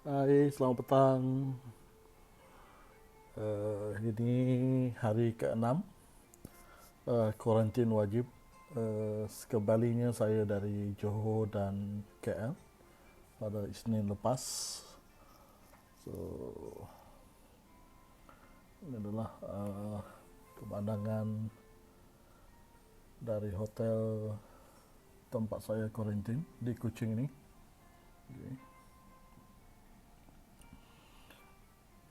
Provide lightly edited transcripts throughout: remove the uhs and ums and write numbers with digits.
Hai, selamat petang. Ini hari ke-6 kuarantin wajib. Sekembalinya saya dari Johor dan KL pada Isnin lepas. So, ini adalah pemandangan dari hotel tempat saya kuarantin di Kuching ini. Okay.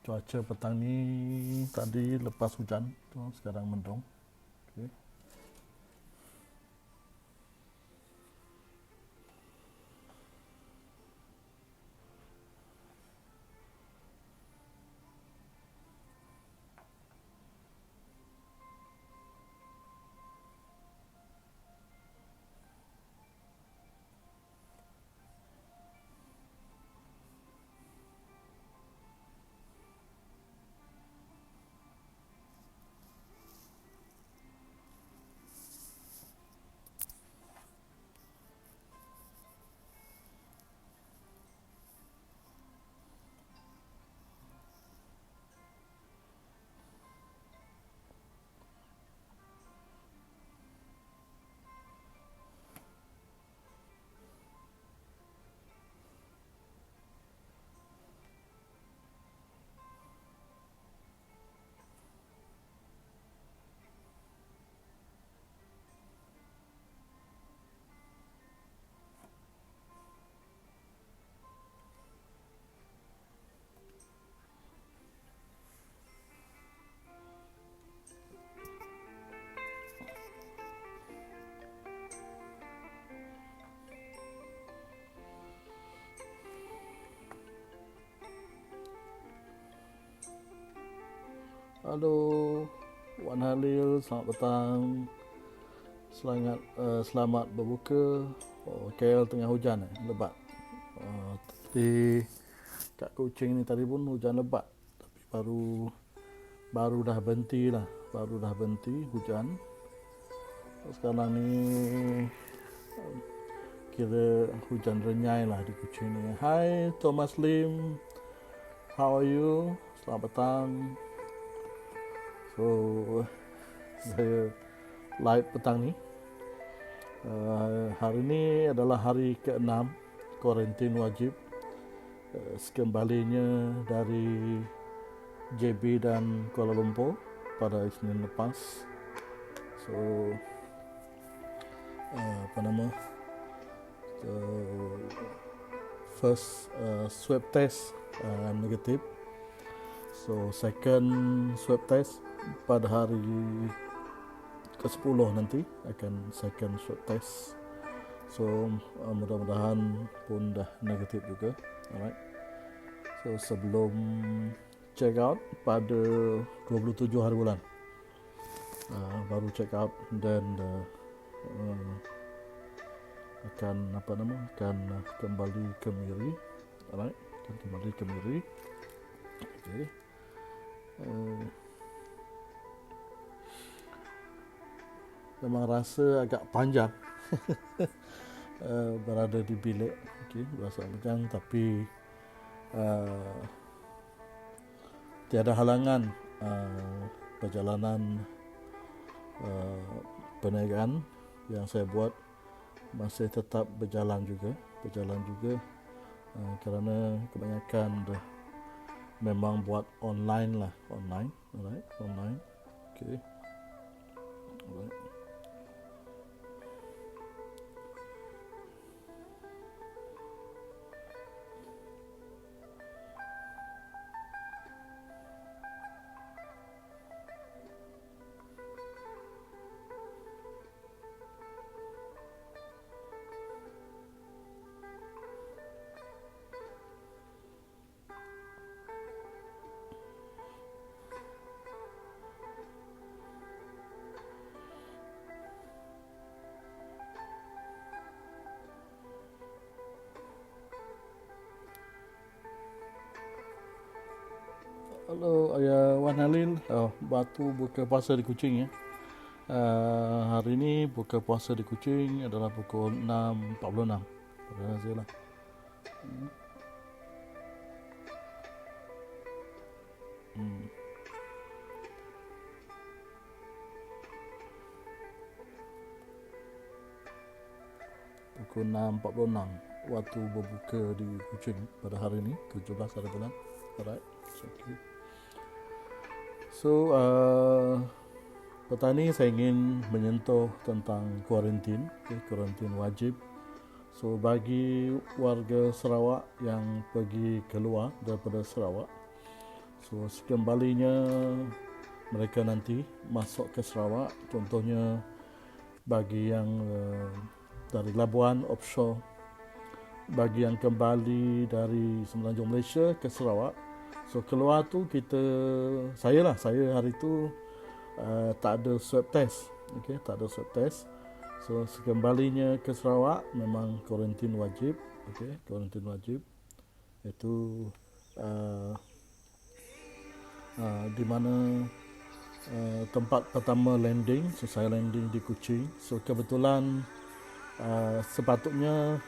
Cuaca petang ni tadi lepas hujan, sekarang mendung. Okay. Halo, Wan Halil, selamat petang. Selamat berbuka. KL tengah hujan lebat. Tapi kat Kuching ni tadi pun hujan lebat. Tapi baru dah berhenti lah. Baru dah berhenti hujan. Sekarang ni kira hujan renyai lah di Kuching ni. Hai Thomas Lim, how are you? Selamat petang. So, saya live petang ni. Hari ini adalah hari ke-6 kuarantin wajib. Sekembalinya dari JB dan Kuala Lumpur pada Isnin lepas. So, first swab test negatif. So, second swab test pada hari ke-10 nanti akan second swab test. So mudah-mudahan pun dah negatif juga. Alright. So sebelum check out pada 27 hari bulan baru check out, dan akan kembali ke Miri. Alright, akan kembali ke Miri. Okay. Memang rasa agak panjang berada di bilik, berasa panjang, tapi tiada halangan perjalanan perniagaan yang saya buat masih tetap berjalan juga kerana kebanyakan dah memang buat online. Alright, online. Okay. Alright. Halo, Wan Halil. Batu buka puasa di Kuching ya. Hari ini buka puasa di Kuching adalah pukul 6.46. Pada saya lah. Hmm. Pukul 6.46 waktu berbuka di Kuching pada hari ini 17 hari bulan. Alright, okay. So petang ni saya ingin menyentuh tentang kuarantin, kuarantin wajib. So bagi warga Sarawak yang pergi keluar daripada Sarawak, so sekembalinya mereka nanti masuk ke Sarawak, contohnya bagi yang dari Labuan offshore, bagi yang kembali dari Semenanjung Malaysia ke Sarawak, so keluar tu saya hari tu tak ada swab test, okay, tak ada swab test. So sekembalinya ke Sarawak memang kuarantin wajib, okay, kuarantin wajib. Itu di mana tempat pertama landing, so saya landing di Kuching. So kebetulan sepatutnya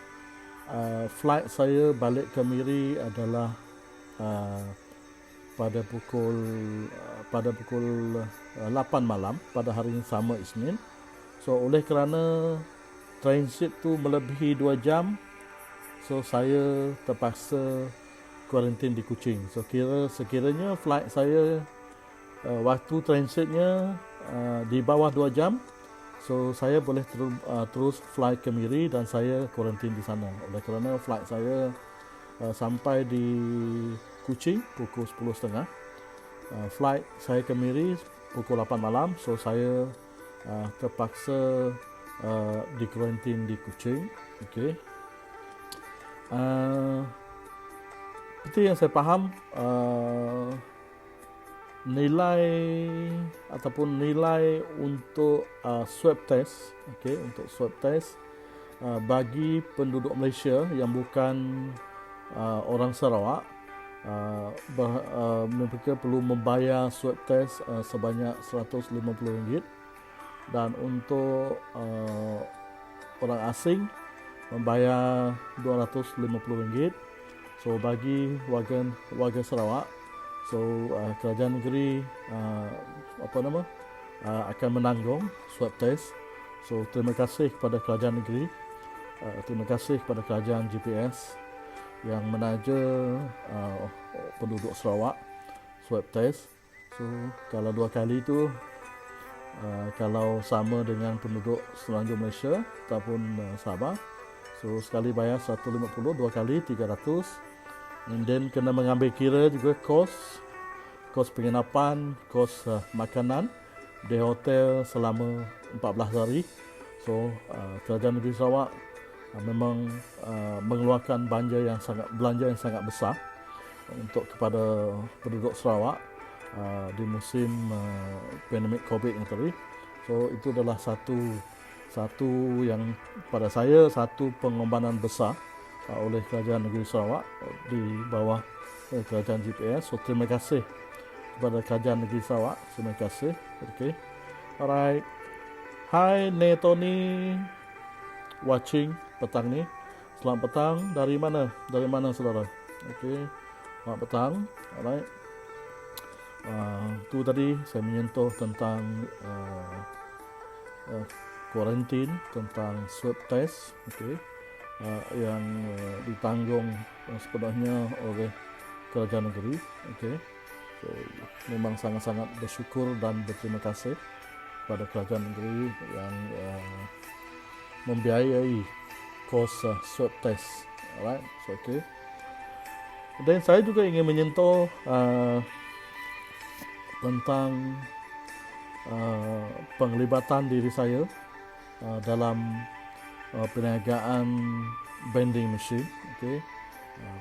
flight saya balik ke Miri adalah pada pukul 8 malam pada hari yang sama, Isnin. So oleh kerana transit tu melebihi 2 jam, so saya terpaksa kuarantin di Kuching. So sekiranya flight saya waktu transitnya di bawah 2 jam, so saya boleh terus fly ke Miri dan saya kuarantin di sana. Oleh kerana flight saya sampai di Kuching pukul 10.30, flight saya ke Miri pukul 8 malam, so saya terpaksa di kuarantin di Kuching. Okay. Seperti yang saya faham, nilai untuk swab test, okay, untuk swab test bagi penduduk Malaysia yang bukan orang Sarawak, mereka perlu membayar swab test sebanyak RM150, dan untuk orang asing membayar RM250. So bagi warga Sarawak, so kerajaan negeri akan menanggung swab test. So terima kasih kepada kerajaan negeri, terima kasih kepada kerajaan GPS yang menaja penduduk Sarawak swab test. So kalau 2 kali tu kalau sama dengan penduduk Semenanjung Malaysia ataupun Sabah, so sekali bayar 150, 2 kali 300. And then kena mengambil kira juga kos penginapan, kos makanan di hotel selama 14 hari. So kerajaan negeri Sarawak memang mengeluarkan belanja yang sangat besar untuk kepada penduduk Sarawak di musim pandemik COVID yang tadi. So itu adalah satu yang pada saya satu pengorbanan besar oleh kerajaan negeri Sarawak di bawah kerajaan GPS. So terima kasih kepada kerajaan negeri Sarawak, terima kasih. Okay. Alright. Hi Netoni watching petang ni. Selamat petang. Dari mana saudara? Okay. Selamat petang. Alright. Tu tadi saya menyentuh tentang kuarantin, tentang swab test, okay, yang ditanggung sepenuhnya oleh kerajaan negeri. Okay. So, memang sangat-sangat bersyukur dan berterima kasih kepada kerajaan negeri yang membiayai kos swab test. Alright, so okay. Dan saya juga ingin menyentuh tentang penglibatan diri saya dalam perniagaan vending machine. Okay.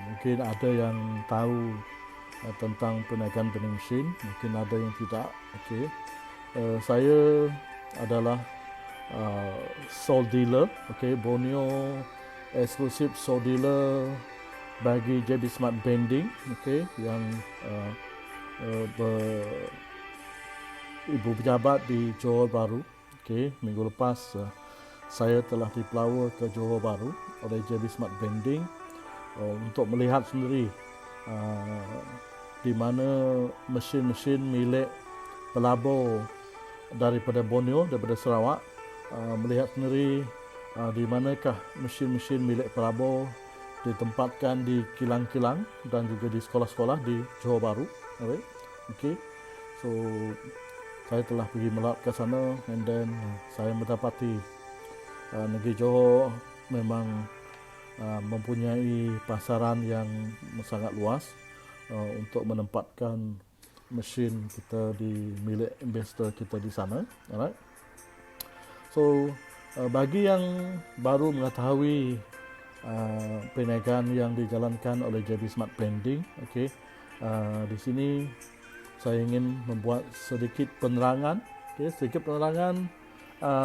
Mungkin ada yang tahu tentang perniagaan vending machine, mungkin ada yang tidak. Okay. Saya adalah sole dealer, okay, Borneo exclusive sole dealer bagi JB Smart Vending, okay, yang ibu pejabat di Johor Bahru. Okay, minggu lepas saya telah dipelawa ke Johor Bahru oleh JB Smart Vending untuk melihat sendiri di mana mesin-mesin milik pelabur daripada Borneo, daripada Sarawak, melihat sendiri di manakah mesin-mesin milik pelabur ditempatkan di kilang-kilang dan juga di sekolah-sekolah di Johor Bahru. Alright. Okay. So saya telah pergi melawat ke sana, and then saya mendapati negeri Johor memang mempunyai pasaran yang sangat luas untuk menempatkan mesin kita di milik investor kita di sana. Alright. So bagi yang baru mengetahui perniagaan yang dijalankan oleh JB Smart Branding, okay, di sini saya ingin membuat sedikit penerangan,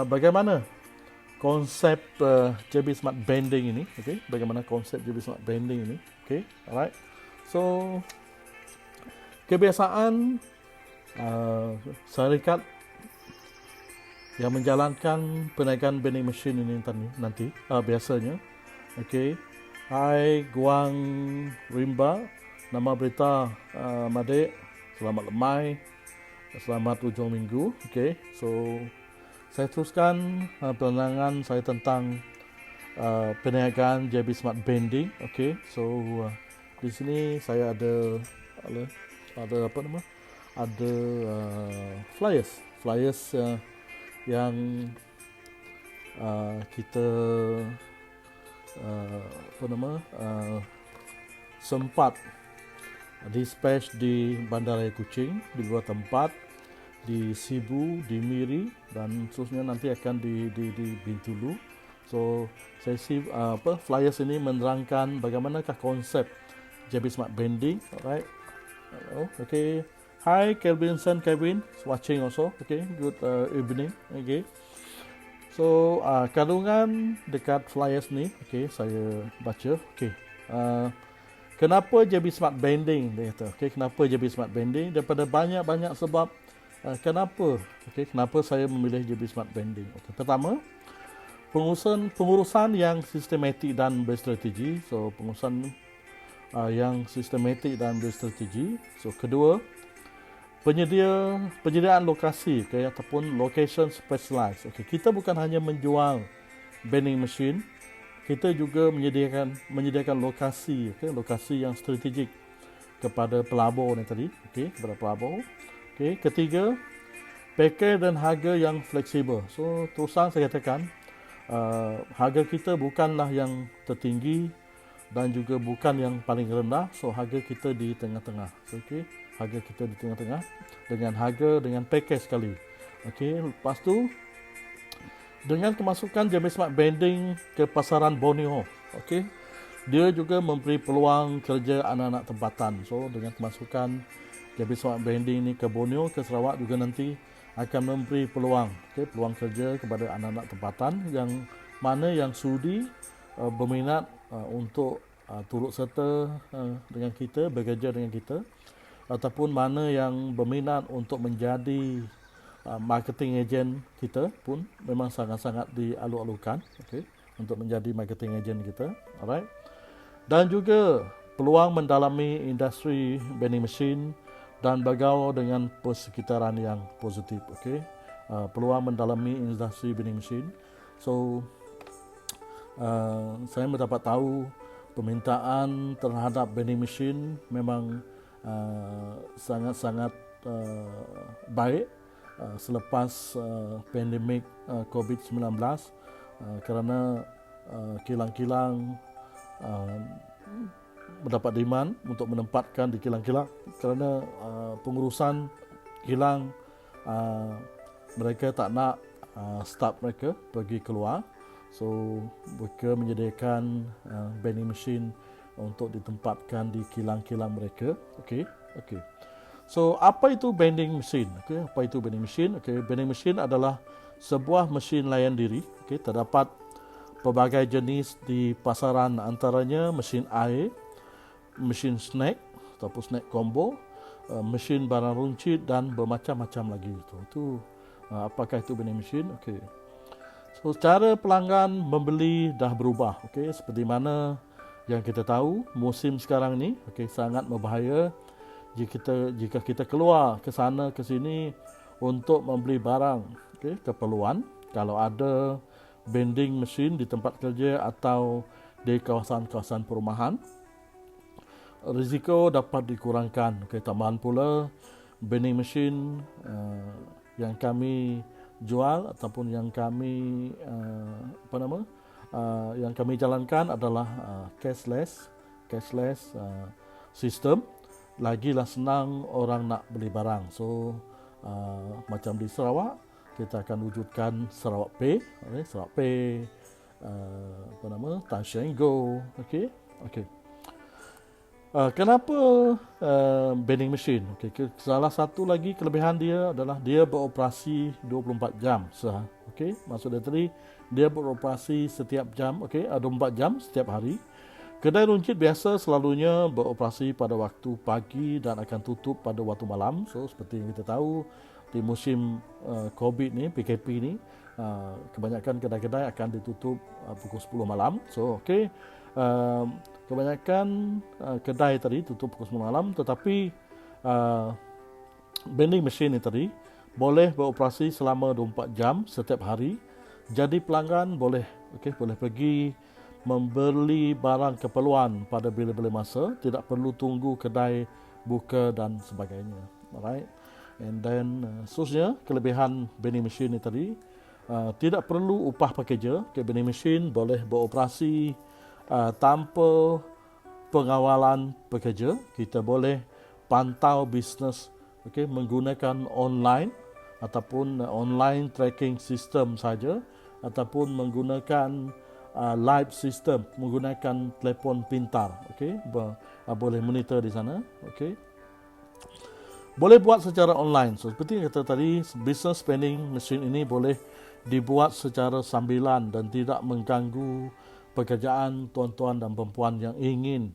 bagaimana konsep JB Smart Branding ini, okay, bagaimana konsep JB Smart Branding ini, okay, alright. So kebiasaan syarikat yang menjalankan perniagaan vending machine ini nanti biasanya, okay, hai Guang Rimba, nama berita Madik, selamat lemai, selamat ujung minggu, okay. So saya teruskan penerangan saya tentang perniagaan JB Smart Branding, okay. So di sini saya ada apa nama? Ada flyers yang kita sempat dispatch di Bandaraya Kuching, di dua tempat, di Sibu, di Miri, dan seterusnya nanti akan di Bintulu. So saya flyers ini menerangkan bagaimanakah konsep JB Smart Branding. Alright. Okay. Hi Kevin watching also. Okay, good evening. Okay. So kandungan dekat flyers ni, okay, saya baca. Okay. Kenapa JB Smart Branding, dia kata. Okay, kenapa JB Smart Branding? Daripada banyak sebab kenapa saya memilih JB Smart Branding. Okay. Pertama, pengurusan yang sistematik dan berstrategi. So pengurusan yang sistematik dan berstrategi. So kedua, penyediaan lokasi, okay, ataupun location specialized. Okay, kita bukan hanya menjual vending machine, kita juga menyediakan lokasi, okay, lokasi yang strategik kepada pelabur ni tadi, okay, kepada pelabur. Okay, ketiga, package dan harga yang fleksibel. So terusang saya katakan, harga kita bukanlah yang tertinggi dan juga bukan yang paling rendah. So harga kita di tengah-tengah. Okay, harga kita di tengah-tengah dengan package sekali. Okey, lepas tu dengan kemasukan JB Smart Branding ke pasaran Borneo, okey, dia juga memberi peluang kerja anak-anak tempatan. So dengan kemasukan JB Smart Branding ni ke Borneo, ke Sarawak juga nanti akan memberi peluang, okey, peluang kerja kepada anak-anak tempatan yang mana yang sudi berminat untuk turut serta dengan kita, bekerja dengan kita, ataupun mana yang berminat untuk menjadi marketing agent kita pun memang sangat-sangat dialu-alukan, okay, untuk menjadi marketing agent kita. Alright. Dan juga peluang mendalami industri vending machine dan bergaul dengan persekitaran yang positif, okay. Peluang mendalami industri vending machine. So saya mendapat tahu permintaan terhadap vending machine memang sangat-sangat baik selepas pandemik COVID-19, kerana kilang-kilang mendapat demand untuk menempatkan di kilang-kilang kerana pengurusan kilang mereka tak nak staff mereka pergi keluar. So mereka menyediakan vending machine untuk ditempatkan di kilang-kilang mereka. Okey. So apa itu vending machine? Okey, apa itu vending machine? Okey, vending machine adalah sebuah mesin layan diri. Okey, terdapat pelbagai jenis di pasaran, antaranya mesin air, mesin snack ataupun snack combo, mesin barang runcit dan bermacam-macam lagi. Itu apakah itu vending machine? Okey. So cara pelanggan membeli dah berubah. Okey, seperti mana yang kita tahu, musim sekarang ni, okey, sangat berbahaya jika kita keluar ke sana ke sini untuk membeli barang, keperluan, kalau ada vending machine di tempat kerja atau di kawasan-kawasan perumahan, risiko dapat dikurangkan. Tambahan pula vending machine yang kami jual ataupun yang kami yang kami jalankan adalah cashless system. Lagilah senang orang nak beli barang. So macam di Sarawak, kita akan wujudkan Sarawak Pay, Sarawak Pay, Touch and Go. Kenapa vending machine? Salah satu lagi kelebihan dia adalah dia beroperasi 24 jam. Maksudnya tadi dia beroperasi setiap jam, 24 jam setiap hari. Kedai runcit biasa selalunya beroperasi pada waktu pagi dan akan tutup pada waktu malam. So seperti yang kita tahu di musim COVID ni, PKP ni, kebanyakan kedai-kedai akan ditutup pukul 10 malam. So kebanyakan kedai tadi tutup pukul 10 malam, tetapi vending machine ni tadi boleh beroperasi selama 24 jam setiap hari. Jadi pelanggan boleh pergi membeli barang keperluan pada bila-bila masa, tidak perlu tunggu kedai buka dan sebagainya. Alright. And then seterusnya kelebihan vending machine ni tadi, tidak perlu upah pekerja. Vending machine boleh beroperasi tanpa pengawalan pekerja. Kita boleh pantau bisnes menggunakan online ataupun online tracking system saja, ataupun menggunakan live system, menggunakan telefon pintar. Boleh monitor di sana. Boleh buat secara online. So seperti yang kata tadi, business vending machine ini boleh dibuat secara sambilan dan tidak mengganggu pekerjaan tuan-tuan dan perempuan yang ingin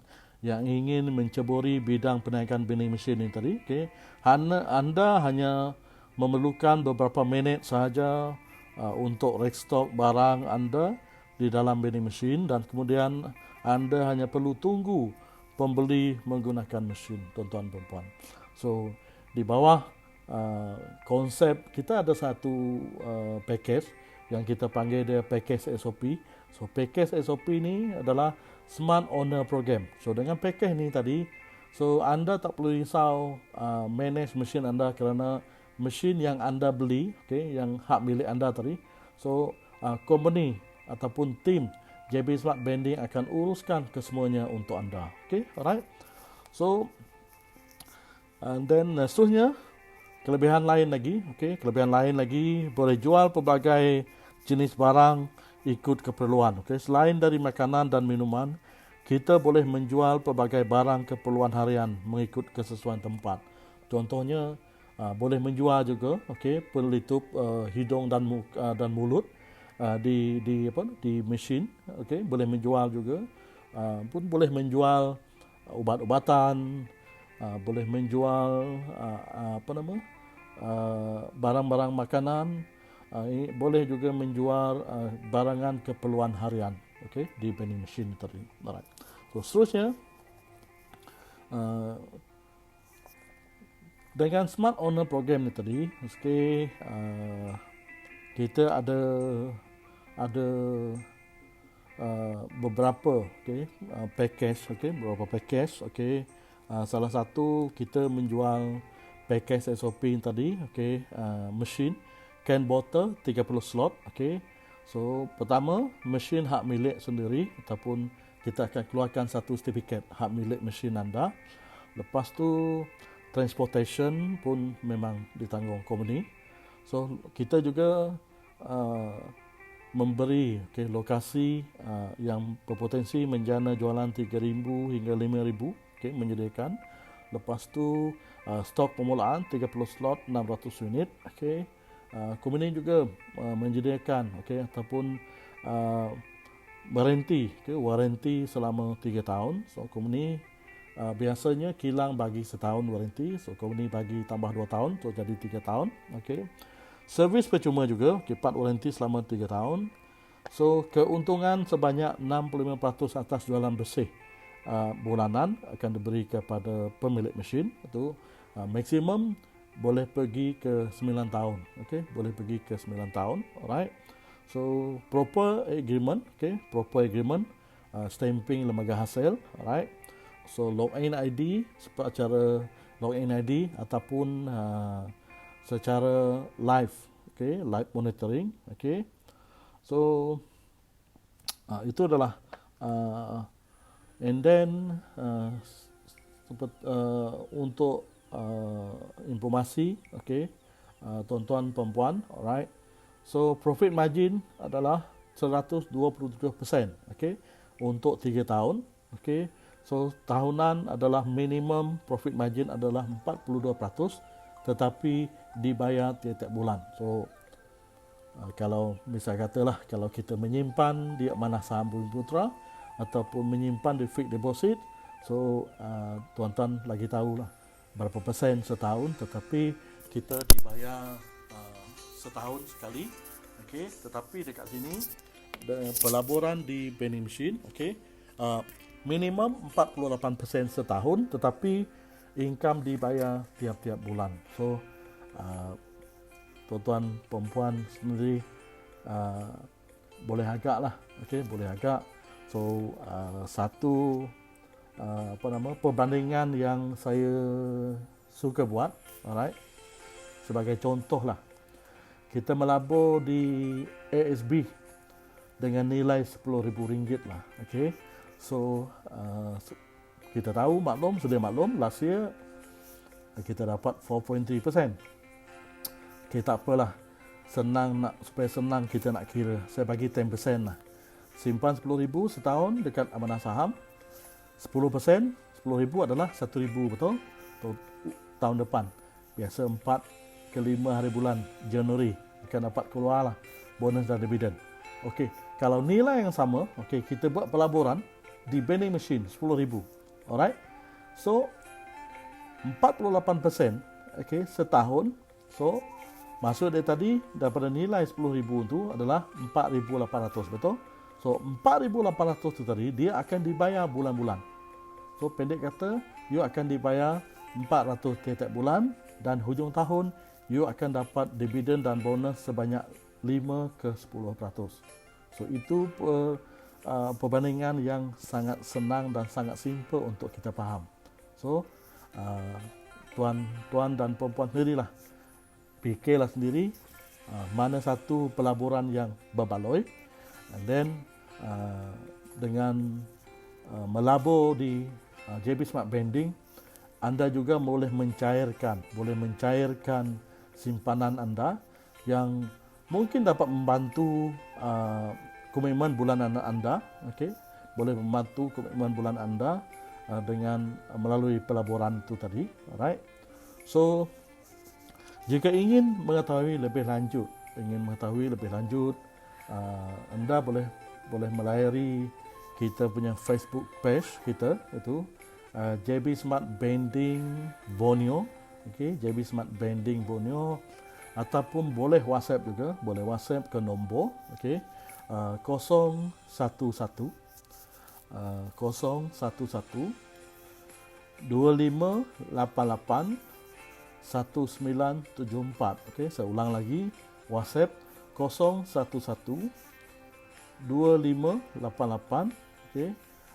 menceburi bidang perniagaan vending machine ini tadi. Anda hanya memerlukan beberapa minit sahaja untuk restock barang anda di dalam vending machine, dan kemudian anda hanya perlu tunggu pembeli menggunakan mesin, tuan-tuan dan perempuan. So di bawah konsep kita ada satu package yang kita panggil dia package SOP. So package SOP ni adalah Smart Owner Program. So dengan package ni tadi, so anda tak perlu risau manage mesin anda, kerana mesin yang anda beli, yang hak milik anda tadi, so company ataupun tim JB Smart Vending akan uruskan kesemuanya untuk anda. Alright. So and then seterusnya kelebihan lain lagi, boleh jual pelbagai jenis barang ikut keperluan. Selain dari makanan dan minuman, kita boleh menjual pelbagai barang keperluan harian mengikut kesesuaian tempat. Contohnya boleh menjual juga pelitup hidung dan mulut di mesin. Boleh menjual juga, pun boleh menjual ubat-ubatan, boleh menjual barang-barang makanan, boleh juga menjual barangan keperluan harian di vending machine tadi. Alright. So seterusnya, dengan Smart Owner Program ni tadi, kita ada beberapa package, beberapa package. Salah satu kita menjual package SOP tadi, mesin can bottle 30 slot. So pertama, mesin hak milik sendiri, ataupun kita akan keluarkan satu sertifikat hak milik mesin anda. Lepas tu transportation pun memang ditanggung company. So kita juga memberi lokasi yang berpotensi menjana jualan 3,000 hingga 5,000, menyediakan. Lepas tu stok permulaan 30 slot 600 unit. Company juga menyediakan ataupun waranti selama 3 tahun. So company biasanya kilang bagi setahun waranti, so company bagi tambah 2 tahun, so jadi 3 tahun. Servis percuma juga, part waranti selama 3 tahun. So keuntungan sebanyak 65% atas jualan bersih bulanan akan diberi kepada pemilik mesin. Itu maksimum boleh pergi ke 9 tahun. Okay, boleh pergi ke 9 tahun. Alright. So proper agreement, okay, proper agreement, stamping lembaga hasil. Alright. So login ID secara login ID ataupun secara live, okay, live monitoring. Okay. So itu adalah and then untuk informasi, okay, tuan-tuan perempuan, alright. So profit margin adalah 127%, okay, untuk 3 tahun, okay. So tahunan adalah minimum profit margin adalah 42%, tetapi dibayar tiap-tiap bulan. So kalau misal katalah kalau kita menyimpan di Amanah Saham Bumiputera ataupun menyimpan di fixed deposit, so tuan-tuan lagi tahulah berapa persen setahun, tetapi kita dibayar setahun sekali. Okey, tetapi dekat sini pelaburan di vending machine, okey, minimum 48% setahun, tetapi income dibayar tiap-tiap bulan. So tuan-tuan perempuan sendiri boleh agak lah, okey, boleh agak. So satu perbandingan yang saya suka buat, alright, sebagai contoh lah, kita melabur di ASB dengan nilai RM10,000 lah, okey. So kita tahu, sudah maklum last year kita dapat 4.3%. Okay, tak apalah, supaya senang kita nak kira, saya bagi 10% lah. Simpan RM10,000 setahun dekat Amanah Saham, 10%, RM10,000 adalah RM1,000, betul? Tahun depan, biasa 4 ke 5 hari bulan Januari akan dapat keluar lah bonus dan dividen. Okey, kalau nilai yang sama, okey, kita buat pelaburan di vending machine RM10,000, alright? So 48%, okey, setahun. So maksud dia tadi daripada nilai RM10,000 itu adalah RM4,800, betul? So RM4,800 itu tadi dia akan dibayar bulan-bulan. So pendek kata, you akan dibayar RM400 tiap bulan, dan hujung tahun you akan dapat dividen dan bonus sebanyak 5 ke 10%. So itu perbandingan yang sangat senang dan sangat simple untuk kita faham. So tuan dan perempuan sendirilah, fikirlah sendiri mana satu pelaburan yang berbaloi, and then dengan melabur di JB Smart Vending, anda juga boleh mencairkan simpanan anda yang mungkin dapat membantu komitmen bulanan anda, okey, boleh membantu komitmen bulan anda dengan melalui pelaburan itu tadi, alright. So jika ingin mengetahui lebih lanjut, anda boleh melayari kita punya Facebook page kita, itu JB Smart Vending Borneo, okey, JB Smart Vending Borneo, ataupun boleh WhatsApp juga, boleh WhatsApp ke nombor, okey, 011 2588 1974. Okey, saya ulang lagi, WhatsApp 011 2588 okey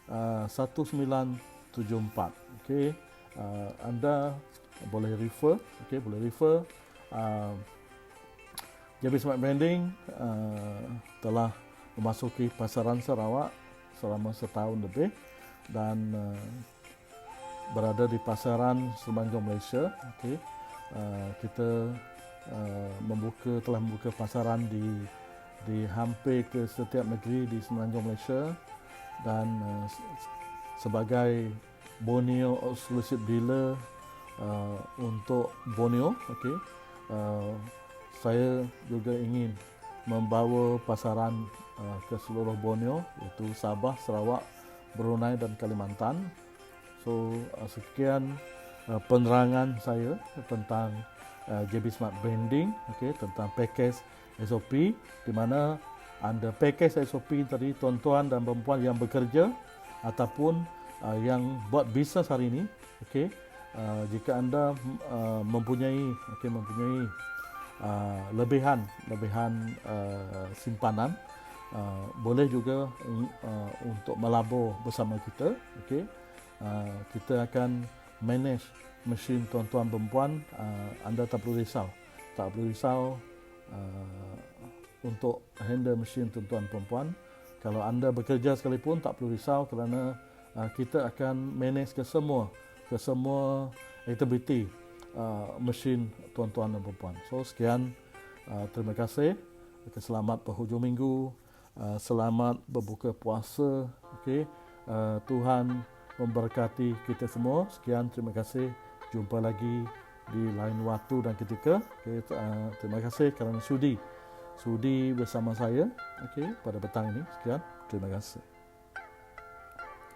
1974. Okey, anda boleh refer, okey, boleh refer. JB Smart Vending telah memasuki pasaran Sarawak selama setahun lebih dan berada di pasaran Semenanjung Malaysia. Okey, kita telah membuka pasaran di hampir ke setiap negeri di Semenanjung Malaysia, dan sebagai Borneo Exclusive Dealer untuk Borneo, okey, saya juga ingin membawa pasaran ke seluruh Borneo, iaitu Sabah, Sarawak, Brunei dan Kalimantan. So sekian penerangan saya tentang JB Smart Vending, okey, tentang package SOP, di mana anda package SOP tadi, tuan-tuan dan perempuan yang bekerja ataupun yang buat bisnes hari ini, okey, jika anda mempunyai lebihan simpanan, boleh juga untuk melabur bersama kita, okey. Kita akan manage mesin tuan-tuan perempuan. Anda tak perlu risau untuk handle mesin tuan-tuan perempuan. Kalau anda bekerja sekalipun tak perlu risau, kerana kita akan manage ke semua aktiviti mesin tuan-tuan dan perempuan. So sekian, terima kasih. Selamat berhujung minggu, selamat berbuka puasa. Okey, Tuhan memberkati kita semua. Sekian, terima kasih. Jumpa lagi di lain waktu dan ketika. Okay, terima kasih kerana sudi bersama saya, pada petang ini. Sekian, terima kasih.